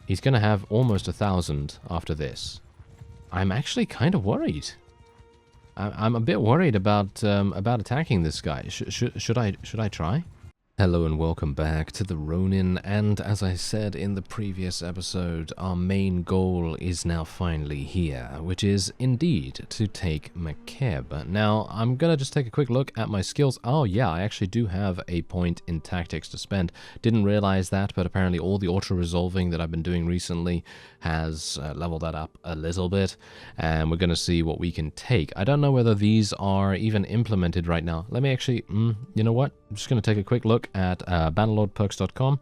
he's going to have almost 1,000 after this. I'm actually kind of worried. I'm a bit worried about attacking this guy. Should I try? Hello and welcome back to the Ronin, and as I said in the previous episode, our main goal is now finally here, which is indeed to take McKeb. Now, I'm gonna just take a quick look at my skills. Oh yeah, I actually do have a point in tactics to spend. Didn't realize that, but apparently all the auto-resolving that I've been doing recently has leveled that up a little bit, and we're gonna see what we can take. I don't know whether these are even implemented right now. Let me actually, you know what? I'm just gonna take a quick look at BannerlordPerks.com,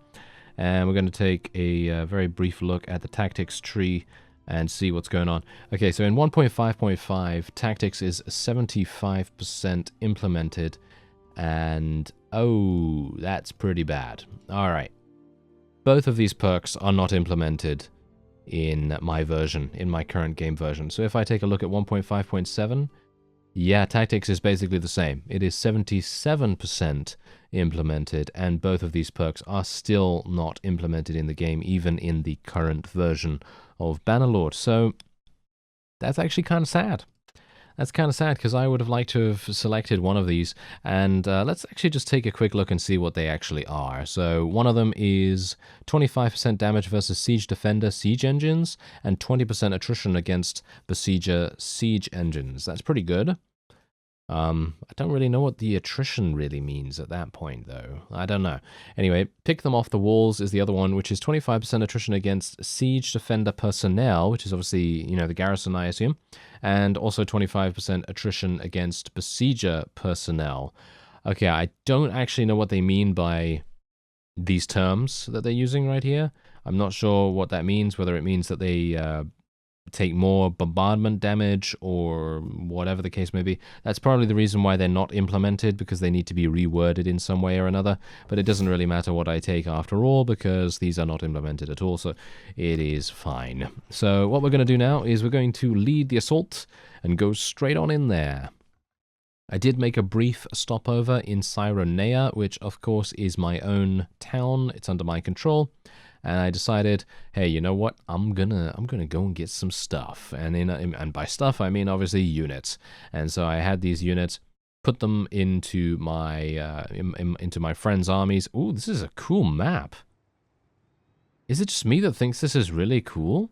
and we're going to take a very brief look at the tactics tree and see what's going on. Okay, so in 1.5.5, tactics is 75% implemented, and oh, that's pretty bad. All right, both of these perks are not implemented in my version, in my current game version. So if I take a look at 1.5.7, yeah, tactics is basically the same. It is 77% implemented, and both of these perks are still not implemented in the game, even in the current version of Bannerlord. So that's actually kind of sad. That's kind of sad, because I would have liked to have selected one of these, and let's actually just take a quick look and see what they actually are. So one of them is 25% damage versus Siege Defender siege engines, and 20% attrition against Besieger siege engines. That's pretty good. I don't really know what the attrition really means at that point, though. I don't know. Anyway, Pick Them Off the Walls is the other one, which is 25% attrition against Siege Defender personnel, which is obviously, you know, the garrison, I assume, and also 25% attrition against Besieger personnel. Okay, I don't actually know what they mean by these terms that they're using right here. I'm not sure what that means, whether it means that they take more bombardment damage or whatever the case may be. That's probably the reason why they're not implemented, because they need to be reworded in some way or another. But it doesn't really matter what I take after all, because these are not implemented at all, so it is fine. So what we're going to do now is we're going to lead the assault and go straight on in there. I did make a brief stopover in Cyronea, which of course is my own town. It's under my control. And I decided, hey, you know what? I'm gonna go and get some stuff, and by stuff I mean obviously units. And so I had these units, put them into my into my friends' armies. Ooh, this is a cool map. Is it just me that thinks this is really cool?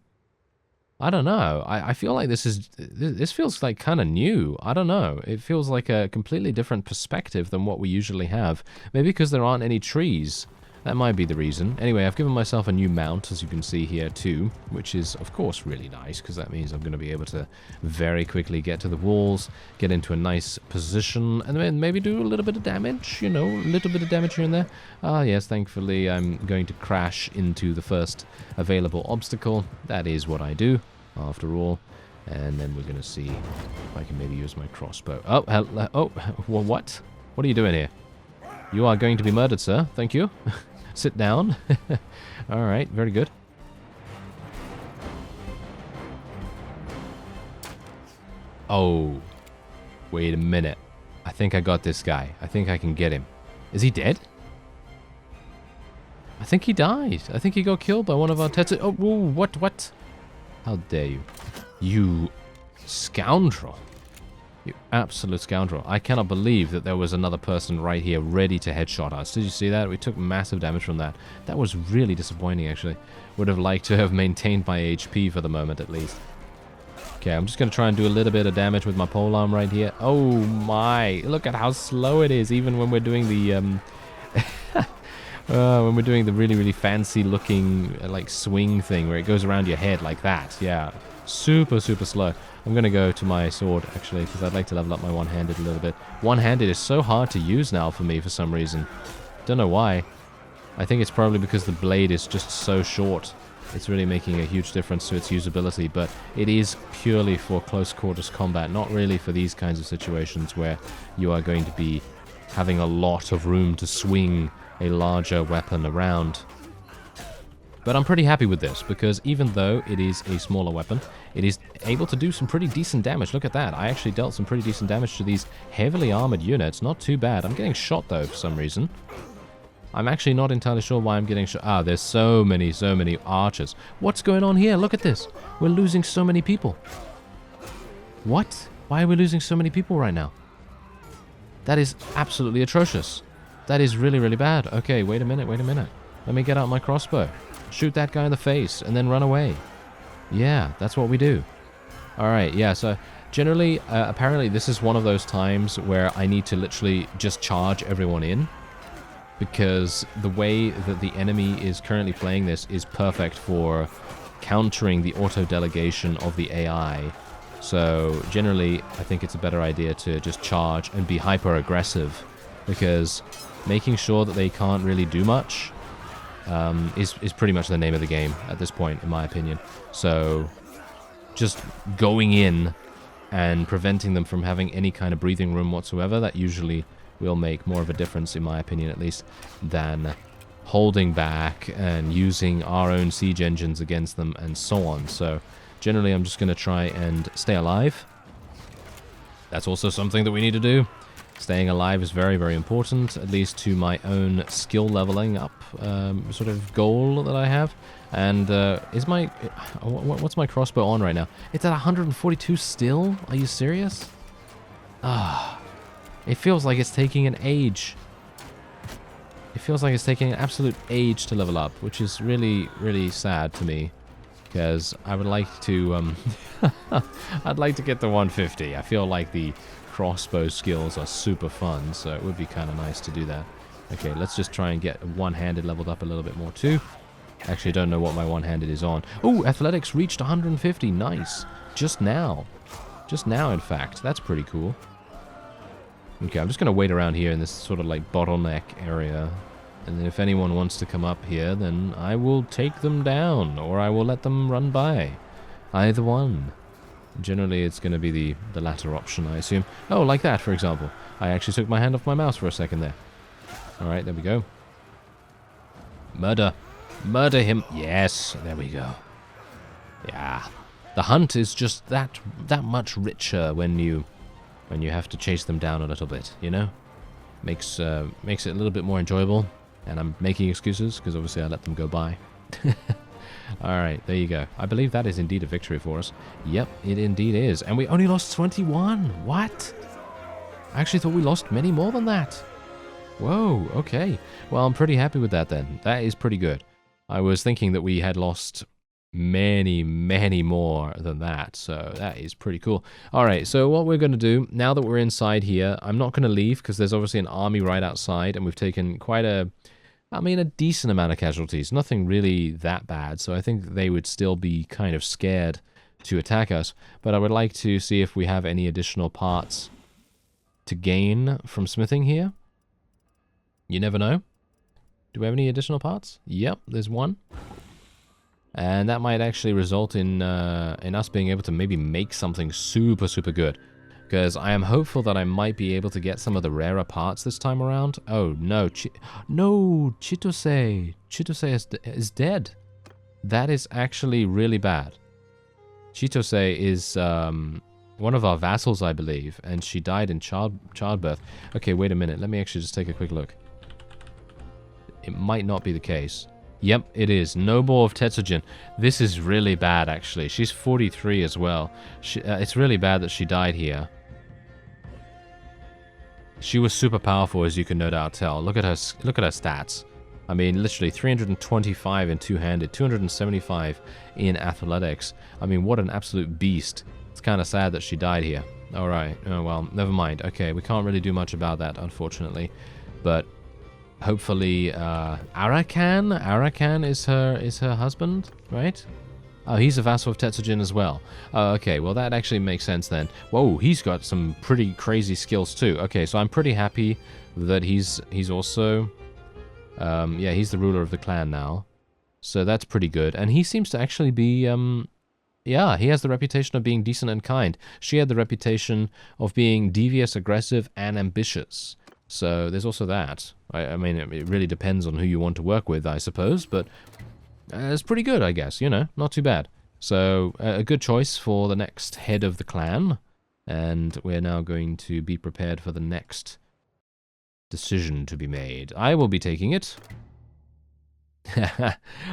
I don't know. I feel like this feels like kind of new. I don't know. It feels like a completely different perspective than what we usually have. Maybe because there aren't any trees. That might be the reason. Anyway, I've given myself a new mount, as you can see here too, which is, of course, really nice, because that means I'm going to be able to very quickly get to the walls, get into a nice position, and then maybe do a little bit of damage, you know, a little bit of damage here and there. Ah, yes, thankfully I'm going to crash into the first available obstacle. That is what I do, after all. And then we're going to see if I can maybe use my crossbow. Oh, what? What are you doing here? You are going to be murdered, sir. Thank you. Sit down. All right, very good. Oh, wait a minute. I think I got this guy. I think I can get him. Is he dead? I think he died. I think he got killed by one of our Tetsu. Oh, whoa, what? How dare you? You scoundrel. You absolute scoundrel. I cannot believe that there was another person right here ready to headshot us. Did you see that? We took massive damage from that. That was really disappointing, actually. Would have liked to have maintained my HP for the moment, at least. Okay, I'm just going to try and do a little bit of damage with my polearm right here. Oh my, look at how slow it is, even when we're doing the, when we're doing the really, really fancy looking, like, swing thing where it goes around your head like that. Yeah, super, super slow. I'm going to go to my sword, actually, because I'd like to level up my one-handed a little bit. One-handed is so hard to use now for me for some reason. Don't know why. I think it's probably because the blade is just so short. It's really making a huge difference to its usability, but it is purely for close quarters combat, not really for these kinds of situations where you are going to be having a lot of room to swing a larger weapon around. But I'm pretty happy with this, because even though it is a smaller weapon, it is able to do some pretty decent damage. Look at that. I actually dealt some pretty decent damage to these heavily armored units. Not too bad. I'm getting shot, though, for some reason. I'm actually not entirely sure why I'm getting shot. Ah, there's so many archers. What's going on here? Look at this. We're losing so many people. What? Why are we losing so many people right now? That is absolutely atrocious. That is really, really bad. Okay, wait a minute. Let me get out my crossbow. Shoot that guy in the face and then run away. Yeah, that's what we do. Alright, yeah, so generally, apparently this is one of those times where I need to literally just charge everyone in. Because the way that the enemy is currently playing this is perfect for countering the auto-delegation of the AI. So generally, I think it's a better idea to just charge and be hyper-aggressive. Because making sure that they can't really do much is pretty much the name of the game at this point, in my opinion. So just going in and preventing them from having any kind of breathing room whatsoever, that usually will make more of a difference, in my opinion at least, than holding back and using our own siege engines against them and so on. So generally I'm just going to try and stay alive. That's also something that we need to do. Staying alive is very, very important, at least to my own skill leveling up sort of goal that I have. And what's my crossbow on right now? It's at 142 still? Are you serious? It feels like it's taking an age. It feels like it's taking an absolute age to level up, which is really, really sad to me. Because I would like to, I'd like to get to 150. I feel like the crossbow skills are super fun, so it would be kind of nice to do that. Okay, let's just try and get one-handed leveled up a little bit more too. Actually, don't know what my one-handed is on. Oh, athletics reached 150. Nice. Just now. Just now, in fact. That's pretty cool. Okay, I'm just going to wait around here in this sort of like bottleneck area. And then if anyone wants to come up here, then I will take them down, or I will let them run by. Either one. Generally, it's going to be the latter option, I assume. Oh, like that, for example. I actually took my hand off my mouse for a second there. Alright, there we go. Murder. Murder him. Yes, there we go. Yeah. The hunt is just that much richer when you have to chase them down a little bit, you know? Makes it a little bit more enjoyable. And I'm making excuses, because obviously I let them go by. Alright, there you go. I believe that is indeed a victory for us. Yep, it indeed is. And we only lost 21. What? I actually thought we lost many more than that. Whoa, okay. Well, I'm pretty happy with that then. That is pretty good. I was thinking that we had lost many, many more than that, so that is pretty cool. Alright, so what we're going to do, now that we're inside here, I'm not going to leave, because there's obviously an army right outside, and we've taken quite a decent amount of casualties. Nothing really that bad, so I think they would still be kind of scared to attack us. But I would like to see if we have any additional parts to gain from smithing here. You never know. Do we have any additional parts? Yep, there's one. And that might actually result in us being able to maybe make something super, super good. Because I am hopeful that I might be able to get some of the rarer parts this time around. Oh, no. No, Chitose. Chitose is dead. That is actually really bad. Chitose is one of our vassals, I believe. And she died in childbirth. Okay, wait a minute. Let me actually just take a quick look. It might not be the case. Yep, it is. Noble of Tetsujin. This is really bad, actually. She's 43 as well. It's really bad that she died here. She was super powerful, as you can no doubt tell. Look at her stats. I mean, literally 325 in two-handed, 275 in athletics. I mean, what an absolute beast. It's kind of sad that she died here. All right. Oh, well, never mind. Okay, we can't really do much about that, unfortunately. But hopefully, Arakan is her husband, right? Oh, he's a vassal of Tetsujin as well. Oh, okay, well that actually makes sense then. Whoa, he's got some pretty crazy skills too. Okay, so I'm pretty happy that he's also, yeah, he's the ruler of the clan now. So that's pretty good. And he seems to actually be, yeah, he has the reputation of being decent and kind. She had the reputation of being devious, aggressive, and ambitious. So there's also that. I mean, it really depends on who you want to work with, I suppose, but it's pretty good, I guess, you know, not too bad. So a good choice for the next head of the clan, and we're now going to be prepared for the next decision to be made. I will be taking it.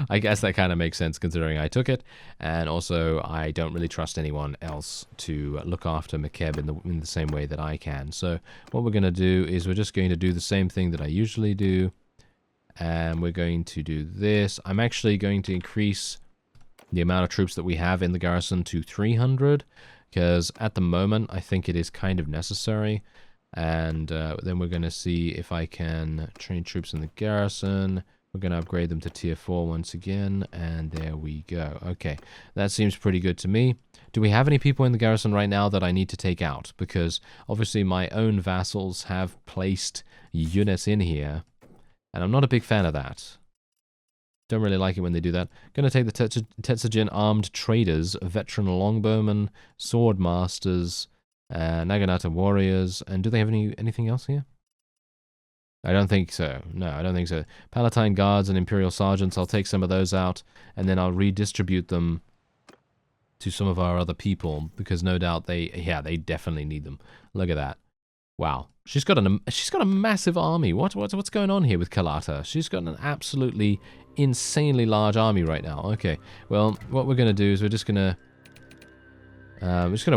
I guess that kind of makes sense considering I took it, and also I don't really trust anyone else to look after Mekeb in the same way that I can. So what we're going to do is we're just going to do the same thing that I usually do, and we're going to do this. I'm actually going to increase the amount of troops that we have in the garrison to 300, because at the moment I think it is kind of necessary. And then we're going to see if I can train troops in the garrison. We're going to upgrade them to tier 4 once again, and there we go. Okay, that seems pretty good to me. Do we have any people in the garrison right now that I need to take out? Because obviously my own vassals have placed units in here, and I'm not a big fan of that. Don't really like it when they do that. Going to take the Tetsujin armed traders, veteran longbowmen, sword masters, Naginata warriors, and do they have anything else here? I don't think so. No, I don't think so. Palatine guards and imperial sergeants, I'll take some of those out, and then I'll redistribute them to some of our other people, because no doubt they definitely need them. Look at that. Wow. She's got a massive army. What's going on here with Kalata? She's got an absolutely insanely large army right now. Okay. Well, what we're going to do is we're just going to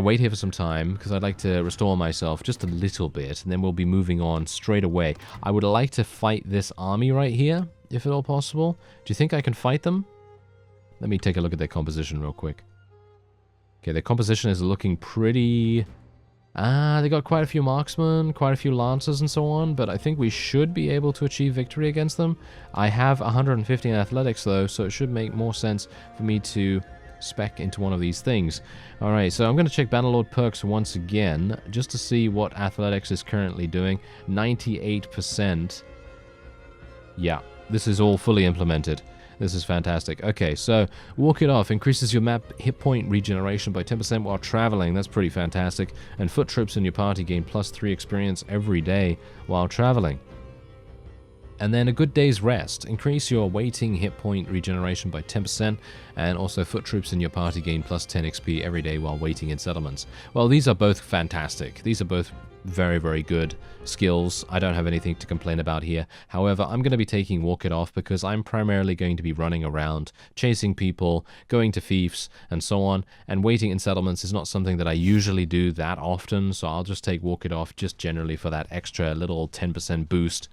wait here for some time, because I'd like to restore myself just a little bit, and then we'll be moving on straight away. I would like to fight this army right here, if at all possible. Do you think I can fight them? Let me take a look at their composition real quick. Okay, their composition is looking pretty... they got quite a few marksmen, quite a few lancers and so on, but I think we should be able to achieve victory against them. I have 150 in athletics though, so it should make more sense for me to spec into one of these things. Alright, so I'm going to check Bannerlord Perks once again, just to see what athletics is currently doing. 98%. Yeah, this is all fully implemented. This is fantastic. Okay, so walk it off. Increases your map hit point regeneration by 10% while traveling. That's pretty fantastic. And foot trips in your party gain +3 experience every day while traveling. And then a good day's rest. Increase your waiting hit point regeneration by 10%, and also foot troops in your party gain +10 XP every day while waiting in settlements. Well, these are both fantastic. These are both very, very good skills. I don't have anything to complain about here. However, I'm going to be taking Walk It Off because I'm primarily going to be running around, chasing people, going to fiefs, and so on, and waiting in settlements is not something that I usually do that often, so I'll just take Walk It Off just generally for that extra little 10% boost.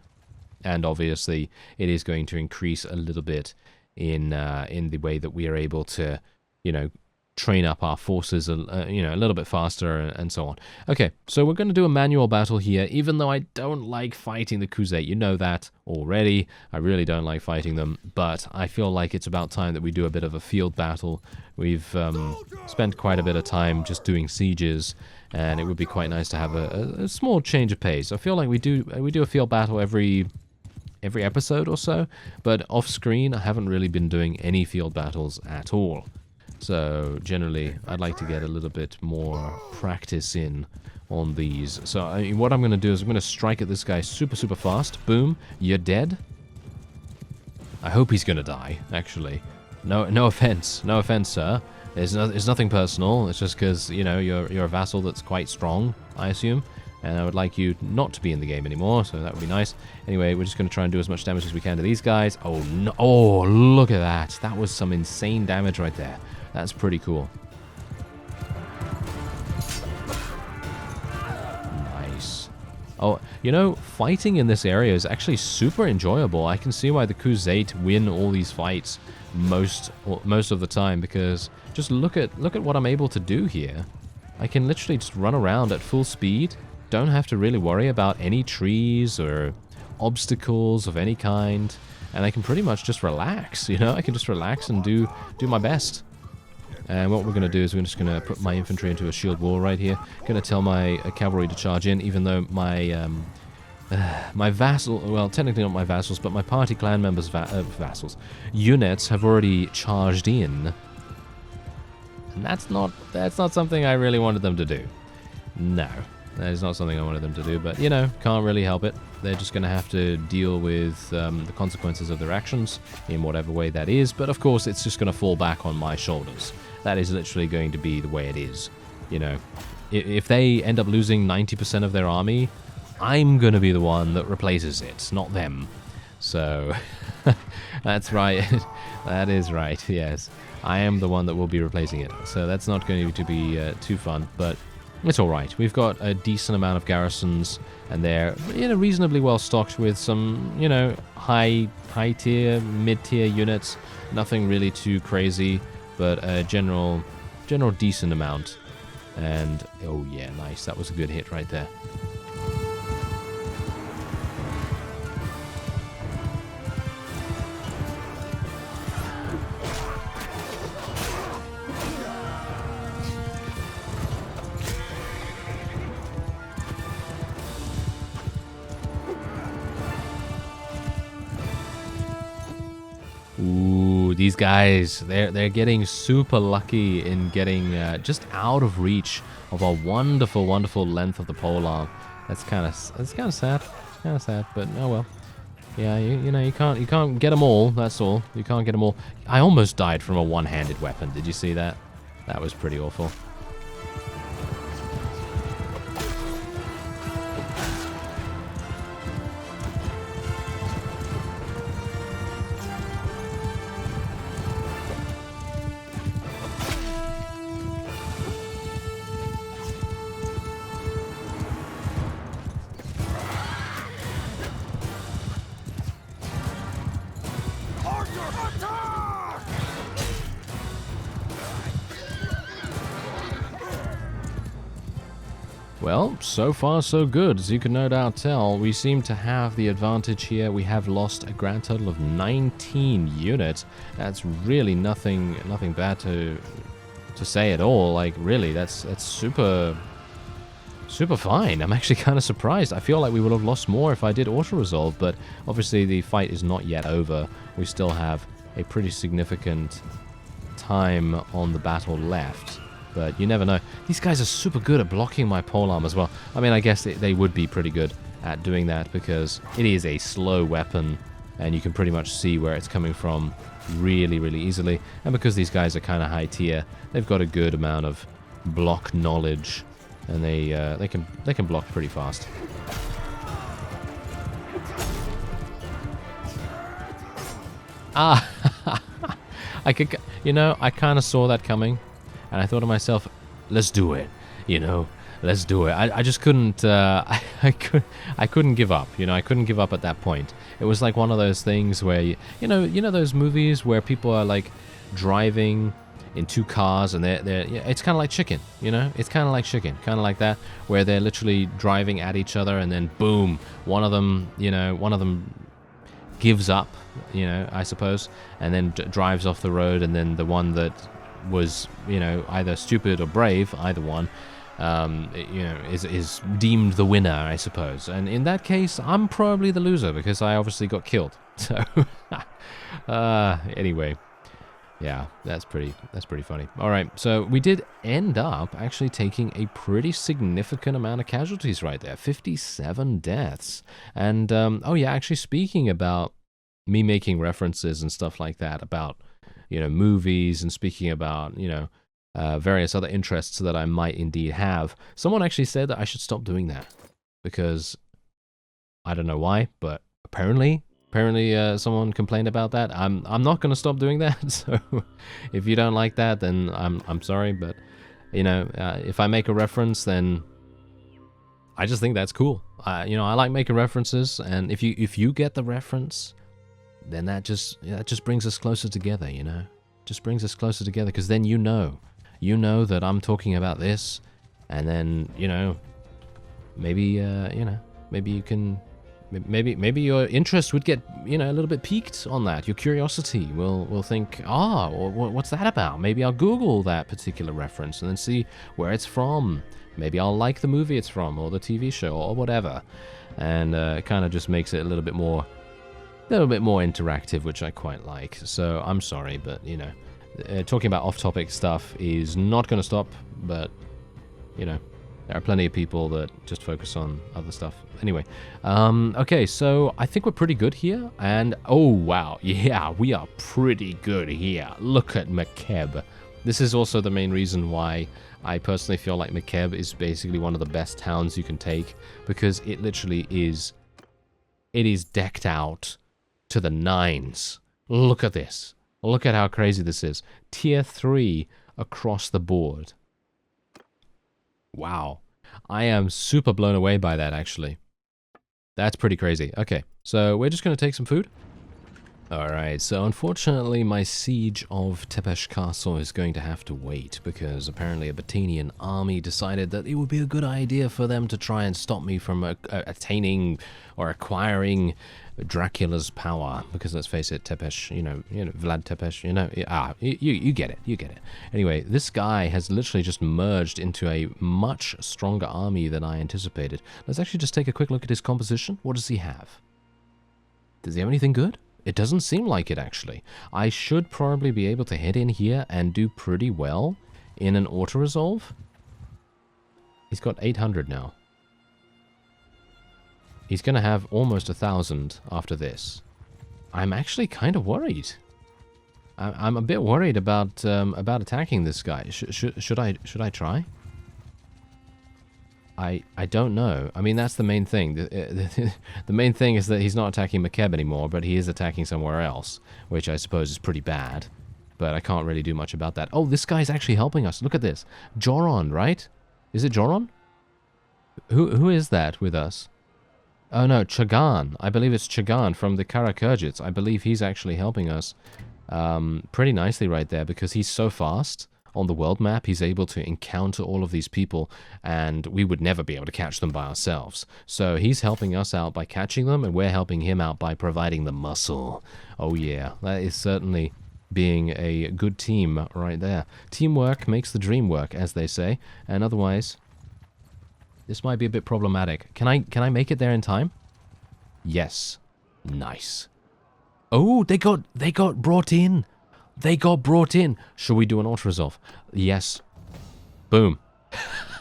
And obviously, it is going to increase a little bit in the way that we are able to, train up our forces, a little bit faster and so on. Okay, so we're going to do a manual battle here, even though I don't like fighting the Khuzait. You know that already. I really don't like fighting them, but I feel like it's about time that we do a bit of a field battle. We've spent quite a bit of time just doing sieges, and it would be quite nice to have a small change of pace. I feel like we do a field battle every episode or so, but off screen I haven't really been doing any field battles at all. So generally I'd like to get a little bit more practice in on these. So what I'm going to do is I'm going to strike at this guy super fast. Boom, you're dead. I hope he's going to die, actually. No offense, sir. It's nothing personal. It's just because, you're a vassal that's quite strong, I assume. And I would like you not to be in the game anymore, so that would be nice. Anyway, we're just going to try and do as much damage as we can to these guys. Oh, no. Oh, look at that. That was some insane damage right there. That's pretty cool. Nice. Oh, fighting in this area is actually super enjoyable. I can see why the Khuzait win all these fights most of the time, because just look at what I'm able to do here. I can literally just run around at full speed. Don't have to really worry about any trees or obstacles of any kind, and I can pretty much just relax, I can just relax and do my best. And what we're going to do is we're just going to put my infantry into a shield wall right here. Going to tell my cavalry to charge in, even though my my vassal, well, technically not my vassals, but my party clan members' vassals, units have already charged in. And that's not something I really wanted them to do. No. That is not something I wanted them to do, but, can't really help it. They're just going to have to deal with the consequences of their actions in whatever way that is, but of course it's just going to fall back on my shoulders. That is literally going to be the way it is. If they end up losing 90% of their army, I'm gonna be the one that replaces it, not them. So, that's right. That is right, yes. I am the one that will be replacing it. So that's not going to be too fun, but it's alright. We've got a decent amount of garrisons, and they're, you know, reasonably well stocked with some, you know, high tier, mid tier units. Nothing really too crazy, but a general decent amount. And, oh yeah, nice. That was a good hit right there. Ooh, these guys, they're getting super lucky in getting just out of reach of our wonderful length of the polearm. That's kind of sad. It's kind of sad, but oh well. Yeah, you know, you can't get them all. That's all. You can't get them all. I almost died from a one-handed weapon. Did you see that? That was pretty awful. Well, so far so good. As you can no doubt tell, we seem to have the advantage here. We have lost a grand total of 19 units. That's really nothing bad to say at all. Like, really, that's super fine. I'm actually kind of surprised. I feel like we would have lost more if I did auto-resolve, but obviously the fight is not yet over. We still have a pretty significant time on the battle left. But you never know. These guys are super good at blocking my polearm as well. I mean, I guess they would be pretty good at doing that because it is a slow weapon and you can pretty much see where it's coming from really easily. And because these guys are kind of high tier, they've got a good amount of block knowledge and they can block pretty fast. Ah, I kind of saw that coming. And I thought to myself, let's do it, you know, let's do it. I just couldn't, I couldn't give up, you know, I couldn't give up at that point. It was like one of those things where, you know those movies where people are like driving in two cars and it's kind of like Chicken, you know, it's kind of like Chicken, kind of like that, where they're literally driving at each other and then boom, one of them gives up, you know, I suppose, and then drives off the road, and then the one that was, you know, either stupid or brave, either one, you know, is deemed the winner, I suppose. And in that case, I'm probably the loser because I obviously got killed. So, anyway, yeah, that's pretty funny. All right, so we did end up actually taking a pretty significant amount of casualties right there, 57 deaths. And oh yeah, actually speaking about me making references and stuff like that about, you know, movies, and speaking about, you know, various other interests that I might indeed have. Someone actually said that I should stop doing that because I don't know why, but apparently someone complained about that. I'm not going to stop doing that. So if you don't like that, then I'm sorry, but you know, if I make a reference, then I just think that's cool. You know, I like making references, and if you get the reference, then that just brings us closer together, you know? Just brings us closer together, because then you know that I'm talking about this, and then, you know, maybe, you know, maybe you can, maybe your interest would get, you know, a little bit piqued on that. Your curiosity will think, what's that about? Maybe I'll Google that particular reference and then see where it's from. Maybe I'll like the movie it's from, or the TV show, or whatever. And it kind of just makes it a little bit more interactive, which I quite like. So I'm sorry, but you know, talking about off-topic stuff is not going to stop. But you know, there are plenty of people that just focus on other stuff. Anyway, okay, so I think we're pretty good here. And oh wow, yeah, we are pretty good here. Look at McKeb. This is also the main reason why I personally feel like Mekeb is basically one of the best towns you can take, because it literally is... It is decked out to the nines. Look at this. Look at how crazy this is. Tier 3 across the board. Wow. I am super blown away by that, actually. That's pretty crazy. Okay, so we're just going to take some food. Alright, so unfortunately my siege of Tepesh Castle is going to have to wait, because apparently a Batanian army decided that it would be a good idea for them to try and stop me from attaining or acquiring Dracula's power, because let's face it, Tepesh, you know, Vlad Tepesh, you get it, you get it. Anyway, this guy has literally just merged into a much stronger army than I anticipated. Let's actually just take a quick look at his composition. What does he have? Does he have anything good? It doesn't seem like it, actually. I should probably be able to head in here and do pretty well in an auto-resolve. He's got 800 now. He's going to have almost 1,000 after this. I'm actually kind of worried. I'm a bit worried about attacking this guy. Should I try? I don't know. I mean, that's the main thing. The main thing is that he's not attacking Mekeb anymore, but he is attacking somewhere else, which I suppose is pretty bad. But I can't really do much about that. Oh, this guy's actually helping us. Look at this. Joron, right? Is it Joron? Who is that with us? Oh no, Chagan. I believe it's Chagan from the Karakurgits. I believe he's actually helping us pretty nicely right there, because he's so fast. On the world map, he's able to encounter all of these people, and we would never be able to catch them by ourselves. So he's helping us out by catching them, and we're helping him out by providing the muscle. Oh yeah, that is certainly being a good team right there. Teamwork makes the dream work, as they say, and otherwise, this might be a bit problematic. Can I make it there in time? Yes. Nice. Oh, they got brought in. They got brought in. Should we do an auto-resolve? Yes. Boom.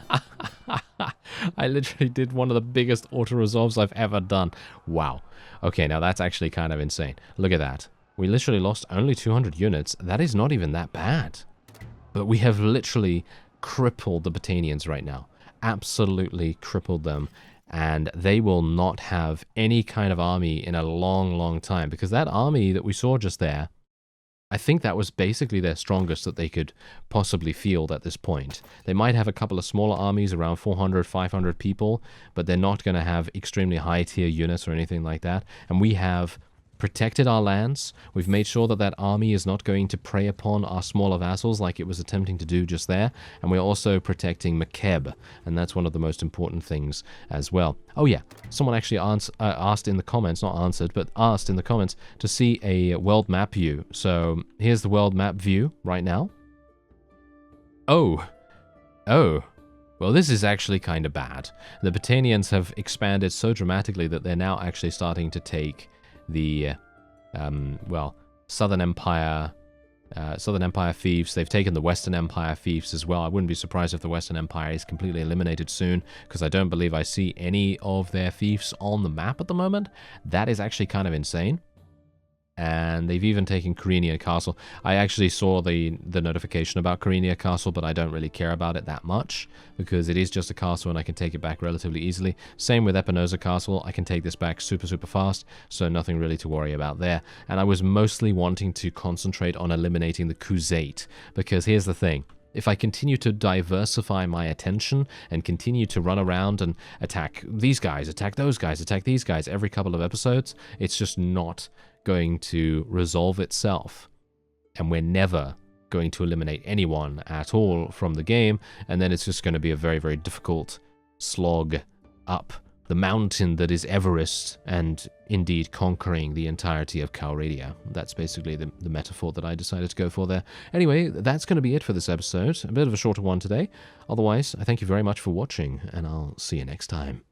I literally did one of the biggest auto-resolves I've ever done. Wow. Okay, now that's actually kind of insane. Look at that. We literally lost only 200 units. That is not even that bad. But we have literally crippled the Batanians right now. Absolutely crippled them. And they will not have any kind of army in a long, long time. Because that army that we saw just there, I think that was basically their strongest that they could possibly field at this point. They might have a couple of smaller armies, around 400, 500 people, but they're not going to have extremely high tier units or anything like that. And we have protected our lands. We've made sure that that army is not going to prey upon our smaller vassals like it was attempting to do just there. And we're also protecting Mekeb, and that's one of the most important things as well. Oh yeah, someone actually asked in the comments, not answered, but asked in the comments to see a world map view. So here's the world map view right now. Oh. Well, this is actually kind of bad. The Batanians have expanded so dramatically that they're now actually starting to take the, Southern Empire fiefs. They've taken the Western Empire fiefs as well. I wouldn't be surprised if the Western Empire is completely eliminated soon, because I don't believe I see any of their fiefs on the map at the moment. That is actually kind of insane. And they've even taken Kyrenia Castle. I actually saw the notification about Kyrenia Castle, but I don't really care about it that much, because it is just a castle and I can take it back relatively easily. Same with Epinosa Castle. I can take this back super, super fast, so nothing really to worry about there. And I was mostly wanting to concentrate on eliminating the Khuzait, because here's the thing. If I continue to diversify my attention and continue to run around and attack these guys, attack those guys, attack these guys every couple of episodes, it's just not going to resolve itself, and we're never going to eliminate anyone at all from the game, and then it's just going to be a very, very difficult slog up the mountain that is Everest, and indeed conquering the entirety of Calradia. That's basically the metaphor that I decided to go for there. Anyway, that's going to be it for this episode. A bit of a shorter one today. Otherwise, I thank you very much for watching, and I'll see you next time.